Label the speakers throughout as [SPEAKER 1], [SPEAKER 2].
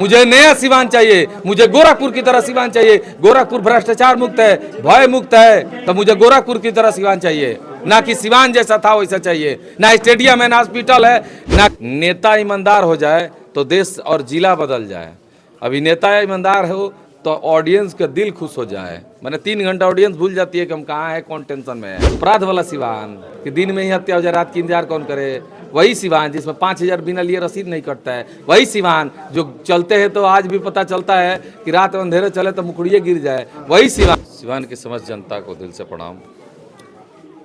[SPEAKER 1] मुझे नया सिवान चाहिए, मुझे गोरखपुर की तरह सिवान चाहिए। गोरखपुर भ्रष्टाचार मुक्त है, भय मुक्त है, तो मुझे गोरखपुर की तरह सिवान चाहिए, ना कि सिवान जैसा था वैसा चाहिए। ना स्टेडियम है, ना हॉस्पिटल है, ना नेता ईमानदार हो जाए तो देश और जिला बदल जाए। अभी नेता ईमानदार हो तो ऑडियंस का दिल खुश हो जाए। मैंने 3 घंटा ऑडियंस भूल जाती है कि हम कहाँ हैं, कौन टेंशन में है। अपराध वाला सिवान कि दिन में ही हत्या हो जाए, रात की इंतजार कौन करे। वही सिवान जिसमें 5,000 बिना लिए रसीद नहीं कटता है। वही सिवान जो चलते हैं तो आज भी पता चलता है कि रात में अंधेरे चले तो मुखड़िए गिर जाए। वही सिवान। सिवान की समस्त जनता को दिल से प्रणाम।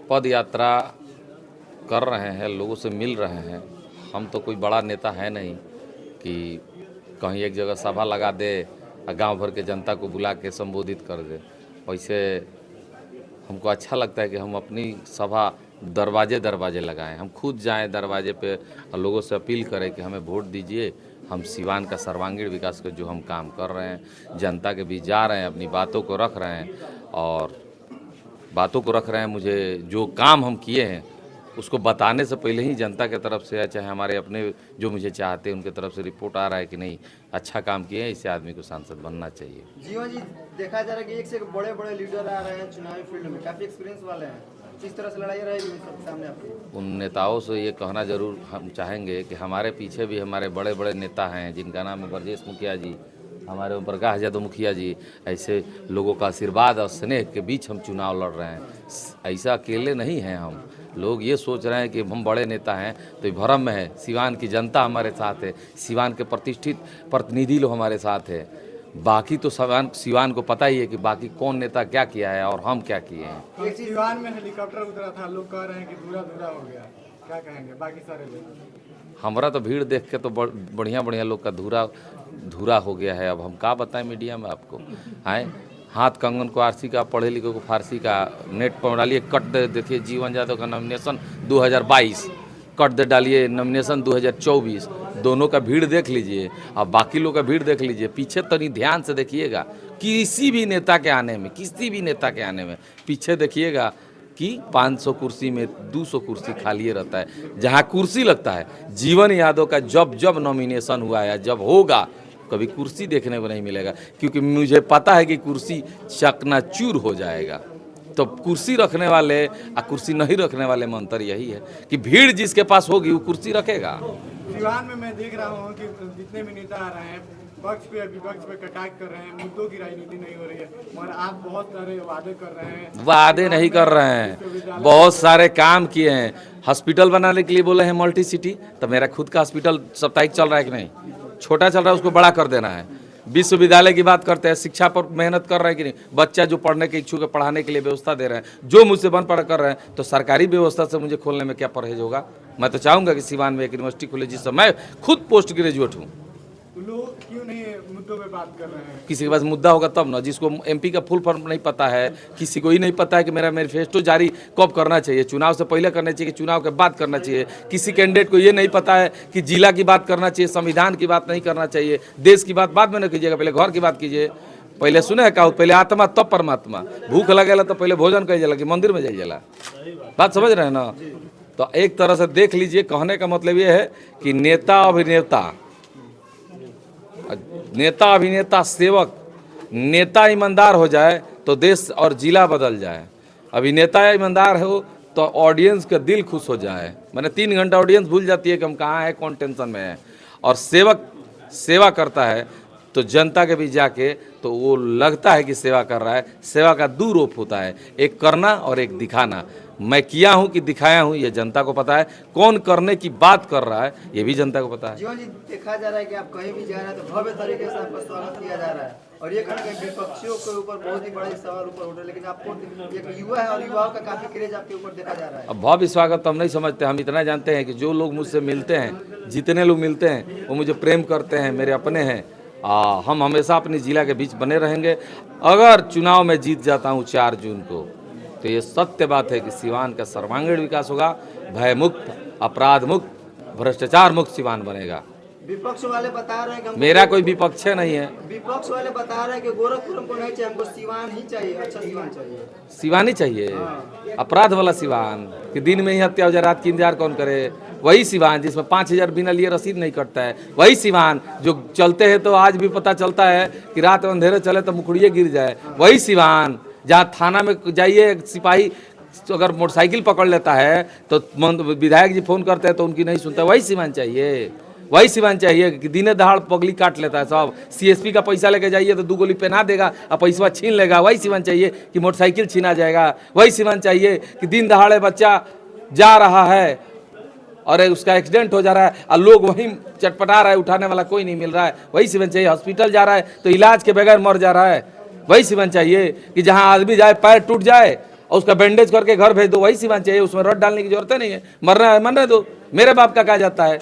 [SPEAKER 1] पद यात्रा कर रहे हैं, लोगों से मिल रहे हैं। हम तो कोई बड़ा नेता है नहीं कि कहीं एक जगह सभा लगा दे और गांव भर के जनता को बुला के संबोधित कर दे। वैसे हमको अच्छा लगता है कि हम अपनी सभा दरवाजे दरवाजे लगाएं, हम खुद जाएं दरवाजे पे और लोगों से अपील करें कि हमें वोट दीजिए। हम सिवान का सर्वांगीण विकास का जो हम काम कर रहे हैं, जनता के बीच जा रहे हैं, अपनी बातों को रख रहे हैं। मुझे जो काम हम किए हैं उसको बताने से पहले ही जनता के तरफ से, चाहे हमारे अपने जो मुझे चाहते हैं उनके तरफ से रिपोर्ट आ रहा है कि नहीं अच्छा काम किए हैं, इसे आदमी को सांसद बनना चाहिए।
[SPEAKER 2] जीवन जी, देखा जा रहा है कि एक से एक बड़े बड़े लीडर आ रहे हैं चुनावी फील्ड में, काफी एक्सपीरियंस वाले हैं। किस तरह से लड़ाई रहेगी सबके सामने आपकी?
[SPEAKER 1] उन नेताओं से ये कहना जरूर हम चाहेंगे कि हमारे पीछे भी हमारे बड़े बड़े नेता हैं जिनका नाम है ब्रजेश मुखिया जी, हमारे ओम प्रकाश यादव मुखिया जी। ऐसे लोगों का आशीर्वाद और स्नेह के बीच हम चुनाव लड़ रहे हैं। ऐसा अकेले नहीं हैं हम। लोग ये सोच रहे हैं कि हम बड़े नेता हैं तो ये भ्रम में है। सिवान की जनता हमारे साथ है, सिवान के प्रतिष्ठित प्रतिनिधि लोग हमारे साथ है। बाकी तो सिवान को पता ही है कि बाकी कौन नेता क्या किया है और हम क्या किए हैं।
[SPEAKER 3] एक सिवान में हेलीकॉप्टर उतरा था, लोग कह रहे हैं कि धूरा धूरा हो गया, क्या कहेंगे बाकी सारे लोग?
[SPEAKER 1] हमारा तो भीड़ देख के तो बढ़िया बढ़िया लोग का धूरा हो गया है। अब हम क्या बताएं मीडिया में आपको। आए हाथ कंगन को आरसी का, पढ़े लिखे को फारसी का, नेट पर डालिए कट दे, देखिए जीवन यादव का नॉमिनेशन 2022, कट दे डालिए नॉमिनेशन 2024। दोनों का भीड़ देख लीजिए, अब बाकी लोग का भीड़ देख लीजिए। पीछे तो नहीं, ध्यान से देखिएगा। किसी भी नेता के आने में पीछे देखिएगा कि 500 कुर्सी में 200 कुर्सी खाली रहता है। जहाँ कुर्सी लगता है, जीवन यादव का जब नॉमिनेशन हुआ है, जब होगा, कभी कुर्सी देखने को नहीं मिलेगा, क्योंकि मुझे पता है कि कुर्सी चकनाचूर हो जाएगा। तो कुर्सी रखने वाले और कुर्सी नहीं रखने वाले में अंतर यही है कि भीड़ जिसके पास होगी वो कुर्सी रखेगा।
[SPEAKER 3] सिवान में मैं देख रहा हूँ कि जितने भी नेता आ रहे हैं, पक्ष पे विपक्ष पे कटाक्ष कर रहे हैं, मुद्दों की राजनीति नहीं हो रही है, मगर आप बहुत सारे वादे कर रहे हैं।
[SPEAKER 1] वादे नहीं कर रहे हैं, बहुत सारे काम किए हैं। हॉस्पिटल बनाने के लिए बोले हैं मल्टी सिटी, तो मेरा खुद का हॉस्पिटल साप्ताहिक चल रहा है कि नहीं? छोटा चल रहा है, उसको बड़ा कर देना है। विश्वविद्यालय की बात करते हैं, शिक्षा पर मेहनत कर रहे हैं कि नहीं? बच्चा जो पढ़ने के इच्छुक है, पढ़ाने के लिए व्यवस्था दे रहे हैं। जो मुझसे बन पढ़ कर रहे हैं, तो सरकारी व्यवस्था से मुझे खोलने में क्या परहेज होगा? मैं तो चाहूँगा कि सिवान में एक यूनिवर्सिटी खुले, जिससे मैं खुद पोस्ट ग्रेजुएट हूँ।
[SPEAKER 3] लोग क्यों नहीं मुद्दों पे बात कर रहे हैं?
[SPEAKER 1] किसी के पास मुद्दा होगा तब ना। जिसको एमपी का फुल फॉर्म नहीं पता है, किसी को ही नहीं पता है कि मेरा मैनिफेस्टो जारी कब करना चाहिए, चुनाव से पहले करना चाहिए कि चुनाव के बाद करना चाहिए। किसी कैंडिडेट को ये नहीं पता है कि जिला की बात करना चाहिए, संविधान की बात नहीं करना चाहिए, देश की बात बाद में न कीजिएगा, पहले घर की बात कीजिए। पहले सुने है कहा, पहले आत्मा तब परमात्मा। भूख लगेला तो पहले भोजन कही जाला कि मंदिर में जाइएला। बात समझ रहे हैं ना? तो एक तरह से देख लीजिए, कहने का मतलब ये है कि नेता अभिनेता सेवक, नेता ईमानदार हो जाए तो देश और जिला बदल जाए। अभी नेता ईमानदार हो तो ऑडियंस का दिल खुश हो जाए। मैंने 3 घंटा ऑडियंस भूल जाती है कि हम कहाँ हैं, कौन टेंशन में है। और सेवक सेवा करता है तो जनता के बीच जाके तो वो लगता है कि सेवा कर रहा है। सेवा का 2 रूप होता है, एक करना और एक दिखाना। मैं किया हूं कि दिखाया हूं, ये जनता को पता है। कौन करने की बात कर रहा है, ये भी जनता को पता है।
[SPEAKER 2] जीवन जी, देखा जा रहा है कि आप कहीं भी जा रहे हैं तो भव्य तरीके से आपका स्वागत किया जा रहा है, और ये कहीं विपक्षियों के ऊपर बहुत ही बड़ा सवाल ऊपर उठ रहा है, लेकिन आपको एक युवा है और युवाओं का काफी क्रेज आपके ऊपर देखा जा रहा है।
[SPEAKER 1] अब भव्य स्वागत तो हम नहीं समझते। हम इतना जानते हैं कि जो लोग मुझसे मिलते हैं, जितने लोग मिलते हैं, वो मुझे प्रेम करते हैं, मेरे अपने हैं। हम हमेशा अपने जिला के बीच बने रहेंगे। अगर चुनाव में जीत जाता हूँ 4 जून को, तो ये सत्य बात है कि सिवान का सर्वांगीण विकास होगा, भय मुक्त, अपराध मुक्त, भ्रष्टाचार मुक्त सिवान बनेगा।
[SPEAKER 2] विपक्ष वाले बता रहे हैं कि
[SPEAKER 1] मेरा कोई विपक्ष नहीं है।
[SPEAKER 2] विपक्ष वाले बता रहे हैं कि गोरखपुर हमको नहीं चाहिए, हमको सिवान ही चाहिए, अच्छा सिवान चाहिए।
[SPEAKER 1] सिवान ही चाहिए, अपराध वाला सिवान कि दिन में ही हत्या हो जाए, रात की इंतजार कौन करे। वही सिवान जिसमें 5,000 बिना लिए रसीद नहीं कटता है, वही सिवान जो चलते हैं तो आज भी पता चलता है कि रात में अंधेरे चले तो मुखड़िए गिर जाए, वही सिवान जहाँ थाना में जाइए सिपाही अगर मोटरसाइकिल पकड़ लेता है तो विधायक जी फोन करते हैं तो उनकी नहीं सुनता, वही सिवान चाहिए, वही सिवान चाहिए कि दिने दहाड़ पगली काट लेता है सब। सीएसपी का पैसा लेके जाइए तो 2 गोली पहना देगा और पैसा छीन लेगा, वही सिवान चाहिए कि मोटरसाइकिल छीना जाएगा, वही सिवान चाहिए कि दिन दहाड़े बच्चा जा रहा है और उसका एक्सीडेंट हो जा रहा है और लोग वहीं चटपटा रहा है, उठाने वाला कोई नहीं मिल रहा है, वही सिवान चाहिए। हॉस्पिटल जा रहा है तो इलाज के बगैर मर जा रहा है, वही सिवान चाहिए कि जहाँ आदमी जाए पैर टूट जाए और उसका बैंडेज करके घर भेज दो, वही सिवान चाहिए। उसमें रड डालने की जरूरत नहीं है, मरना है मरने दो, मेरे बाप का कहा जाता है।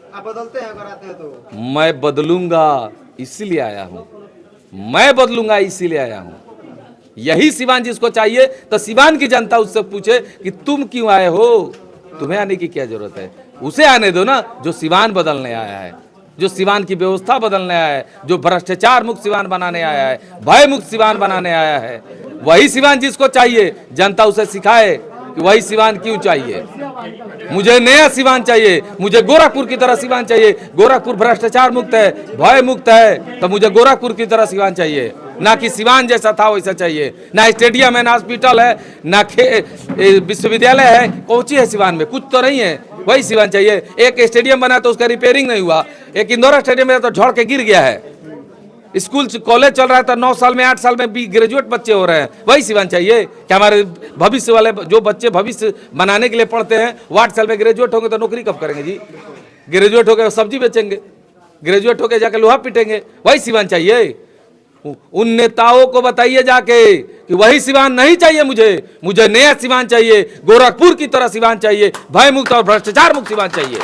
[SPEAKER 2] आप बदलते हैं अगर आते हैं तो?
[SPEAKER 1] मैं बदलूंगा इसीलिए आया हूँ, मैं बदलूंगा इसीलिए आया हूँ। यही सिवान जिसको चाहिए तो सिवान की जनता उससे पूछे कि तुम क्यों आए हो, तुम्हें आने की क्या जरूरत है, उसे आने दो ना जो सिवान बदलने आया है, जो सिवान की व्यवस्था बदलने आया है, जो भ्रष्टाचार मुक्त सिवान बनाने आया है, भय मुक्त सिवान बनाने आया है, वही सिवान जिसको चाहिए जनता उसे सिखाए कि वही सिवान क्यों चाहिए। मुझे नया सिवान चाहिए, मुझे गोरखपुर की तरह सिवान चाहिए। गोरखपुर भ्रष्टाचार मुक्त है, भय मुक्त है, तो मुझे गोरखपुर की तरह सिवान चाहिए, ना कि सिवान जैसा था वैसा चाहिए। ना स्टेडियम है, ना हॉस्पिटल है, ना विश्वविद्यालय है, कोची है सिवान में, कुछ तो नहीं है, वही सिवान चाहिए। एक स्टेडियम बना तो उसका रिपेयरिंग नहीं हुआ, एक इंदौर स्टेडियम में तो झड़ के गिर गया है। स्कूल कॉलेज चल रहा है तो 9 साल में 8 साल में भी ग्रेजुएट बच्चे हो रहे हैं, वही सिवान चाहिए। क्या हमारे भविष्य वाले जो बच्चे भविष्य बनाने के लिए पढ़ते हैं वो 8 साल में ग्रेजुएट होंगे तो नौकरी कब करेंगे जी? ग्रेजुएट होकर सब्जी बेचेंगे, ग्रेजुएट होकर जाकर लोहा पीटेंगे, वही सिवान चाहिए। उन नेताओं को बताइए जाके कि वही सिवान नहीं चाहिए मुझे नया सिवान चाहिए, गोरखपुर की तरह सिवान चाहिए, भय मुक्त और भ्रष्टाचार मुक्त सिवान चाहिए।